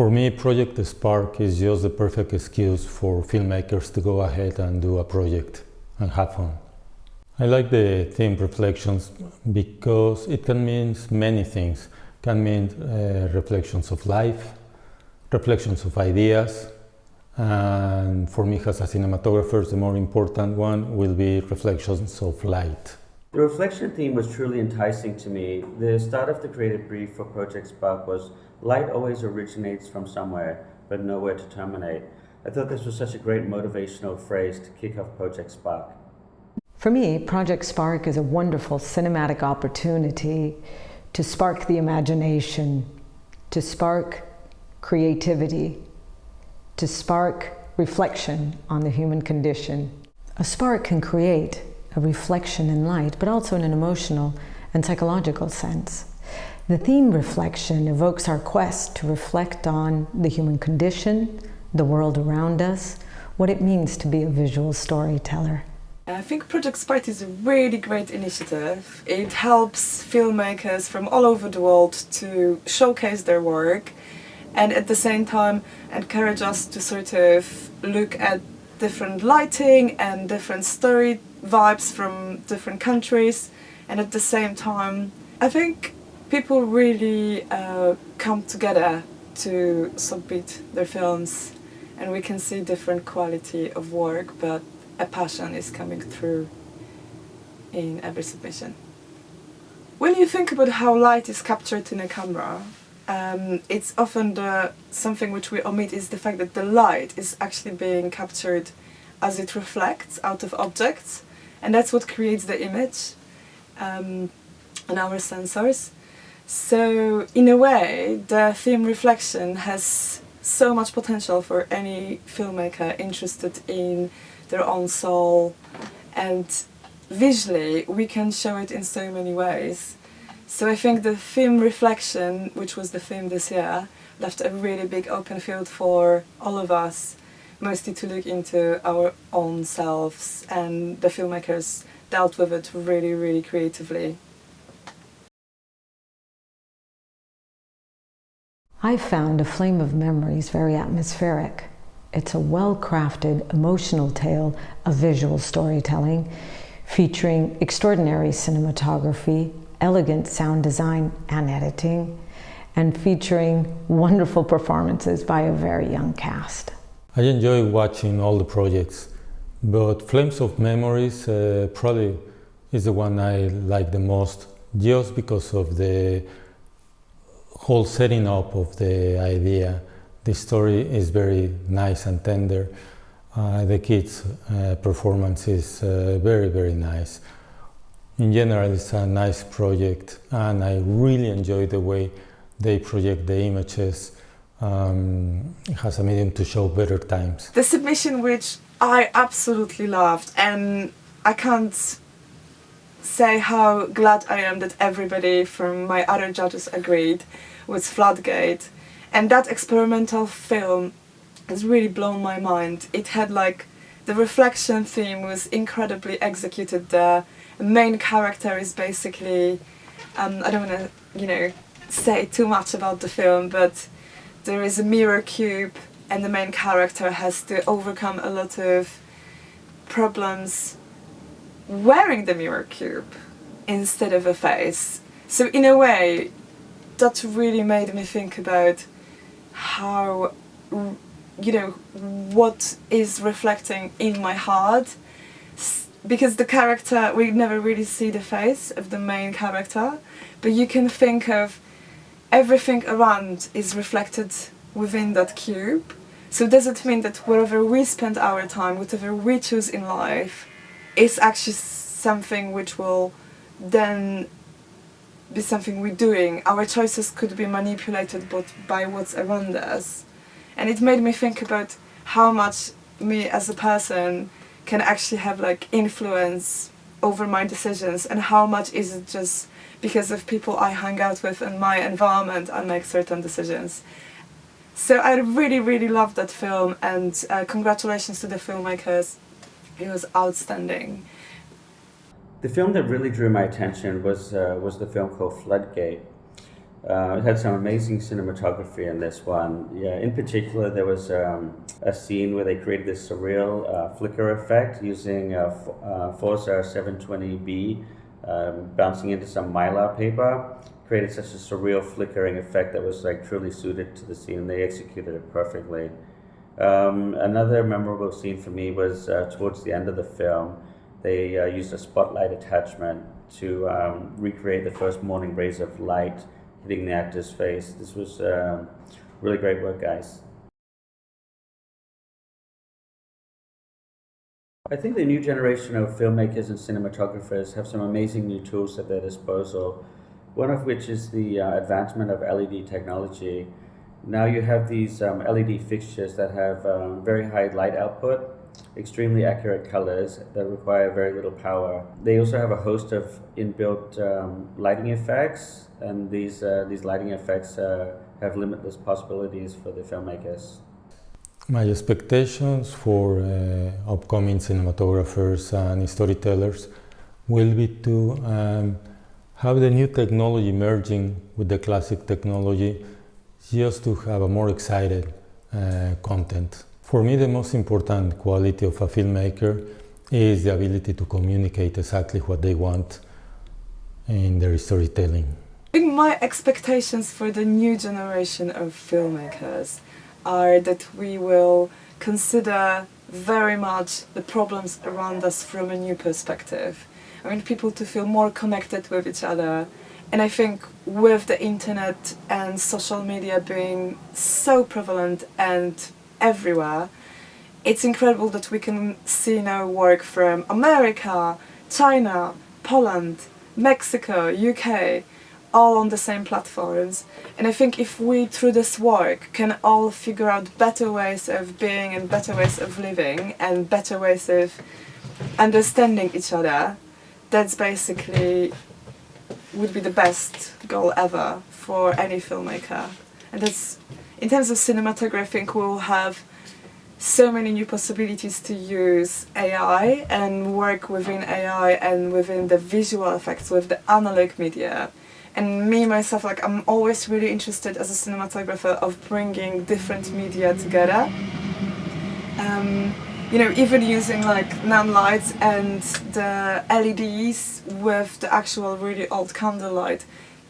For me, Project Spark is just the perfect excuse for filmmakers to go ahead and do a project and have fun. I like the theme reflections because it can mean many things. It can mean reflections of life, reflections of ideas, and for me as a cinematographer, the more important one will be reflections of light. The reflection theme was truly enticing to me. The start of the creative brief for Project Spark was, light always originates from somewhere, but nowhere to terminate. I thought this was such a great motivational phrase to kick off Project Spark. For me, Project Spark is a wonderful cinematic opportunity to spark the imagination, to spark creativity, to spark reflection on the human condition. A spark can create a reflection in light, but also in an emotional and psychological sense. The theme reflection evokes our quest to reflect on the human condition, the world around us, what it means to be a visual storyteller. I think Project Spark is a really great initiative. It helps filmmakers from all over the world to showcase their work and at the same time encourage us to sort of look at different lighting and different story vibes from different countries, and at the same time I think people really come together to submit their films, and we can see different quality of work, but a passion is coming through in every submission. When you think about how light is captured in a camera, it's often something which we omit is the fact that the light is actually being captured as it reflects out of objects, and that's what creates the image on our sensors. So in a way, the theme reflection has so much potential for any filmmaker interested in their own soul, and visually we can show it in so many ways. So I think the theme reflection, which was the theme this year, left a really big open field for all of us, mostly to look into our own selves, and the filmmakers dealt with it really, really creatively. I found A Flame of Memories very atmospheric. It's a well-crafted, emotional tale of visual storytelling, featuring extraordinary cinematography, elegant sound design and editing, and featuring wonderful performances by a very young cast. I enjoy watching all the projects, but Flames of Memories probably is the one I like the most, just because of the whole setting up of the idea. The story is very nice and tender. The kids' performance is very, very nice. In general, it's a nice project, and I really enjoy the way they project the images. It has a medium to show better times. The submission, which I absolutely loved, and I can't say how glad I am that everybody from my other judges agreed, was Floodgate. And that experimental film has really blown my mind. It had the reflection theme was incredibly executed there. The main character is basically, I don't want to, say too much about the film, but there is a mirror cube and the main character has to overcome a lot of problems wearing the mirror cube instead of a face. So in a way, that really made me think about how, what is reflecting in my heart. Because the character, we never really see the face of the main character, but you can think of everything around is reflected within that cube. So does it mean that wherever we spend our time, whatever we choose in life, is actually something which will then be something we're doing? Our choices could be manipulated by what's around us. And it made me think about how much me as a person can actually have influence over my decisions, and how much is it just because of people I hang out with in my environment I make certain decisions. So I really, really loved that film, and congratulations to the filmmakers. It was outstanding. The film that really drew my attention was the film called Floodgate. It had some amazing cinematography in this one. Yeah, in particular, there was a scene where they created this surreal flicker effect using Forza 720B bouncing into some mylar paper. Created such a surreal flickering effect that was like truly suited to the scene, and they executed it perfectly. Another memorable scene for me was towards the end of the film. They used a spotlight attachment to recreate the first morning rays of light hitting the actor's face. This was really great work, guys. I think the new generation of filmmakers and cinematographers have some amazing new tools at their disposal, one of which is the advancement of LED technology. Now you have these LED fixtures that have very high light output, extremely accurate colors that require very little power. They also have a host of inbuilt lighting effects, and these lighting effects have limitless possibilities for the filmmakers. My expectations for upcoming cinematographers and storytellers will be to have the new technology merging with the classic technology, just to have a more excited content. For me, the most important quality of a filmmaker is the ability to communicate exactly what they want in their storytelling. I think my expectations for the new generation of filmmakers are that we will consider very much the problems around us from a new perspective. I want people to feel more connected with each other. And I think with the internet and social media being so prevalent and everywhere, it's incredible that we can see now work from America, China, Poland, Mexico, UK, all on the same platforms. And I think if we, through this work, can all figure out better ways of being and better ways of living and better ways of understanding each other, that's basically would be the best goal ever for any filmmaker. And that's, in terms of cinematography, I think we'll have so many new possibilities to use AI and work within AI and within the visual effects with the analog media. And me, myself, like I'm always really interested as a cinematographer of bringing different media together. You know, even using like Nanlites and the LEDs with the actual really old candlelight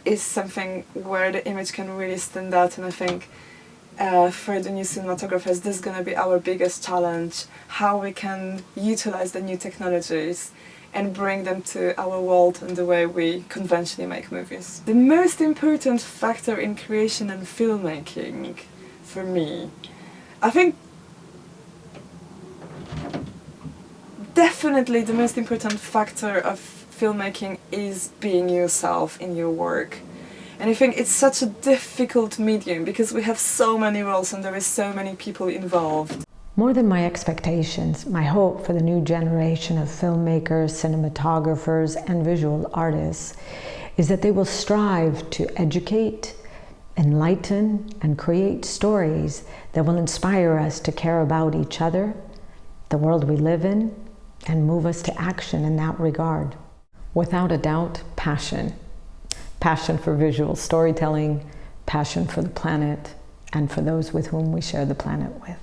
is something where the image can really stand out. And I think for the new cinematographers, this is going to be our biggest challenge, how we can utilize the new technologies and bring them to our world and the way we conventionally make movies. The most important factor in creation and filmmaking for me, I think definitely the most important factor of filmmaking is being yourself in your work. And I think it's such a difficult medium because we have so many roles and there is so many people involved. More than my expectations, my hope for the new generation of filmmakers, cinematographers, and visual artists is that they will strive to educate, enlighten, and create stories that will inspire us to care about each other, the world we live in, and move us to action in that regard. Without a doubt, passion. Passion for visual storytelling, passion for the planet, and for those with whom we share the planet with.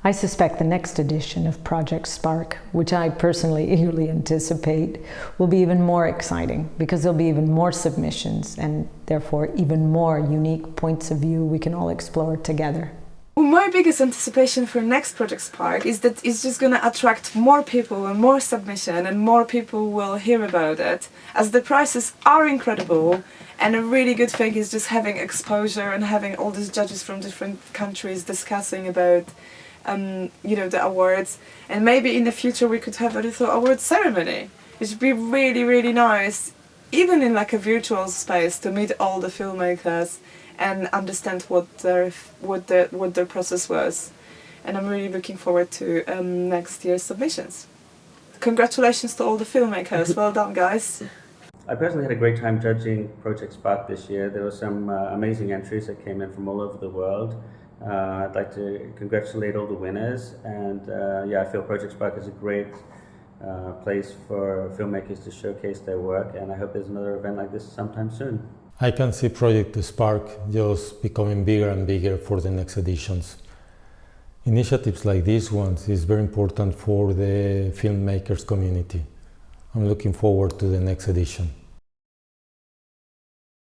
I suspect the next edition of Project Spark, which I personally eagerly anticipate, will be even more exciting because there'll be even more submissions and therefore even more unique points of view we can all explore together. My biggest anticipation for next Project Spark is that it's just going to attract more people and more submission and more people will hear about it, as the prizes are incredible. And a really good thing is just having exposure and having all these judges from different countries discussing about you know, the awards. And maybe in the future we could have a little award ceremony. It would be really, really nice, even in like a virtual space, to meet all the filmmakers and understand what their process was. And I'm really looking forward to next year's submissions. Congratulations to all the filmmakers. Well done, guys. I personally had a great time judging Project Spark this year. There were some amazing entries that came in from all over the world. I'd like to congratulate all the winners, and yeah, I feel Project Spark is a great place for filmmakers to showcase their work, and I hope there's another event like this sometime soon. I can see Project Spark just becoming bigger and bigger for the next editions. Initiatives like these ones is very important for the filmmakers community. I'm looking forward to the next edition.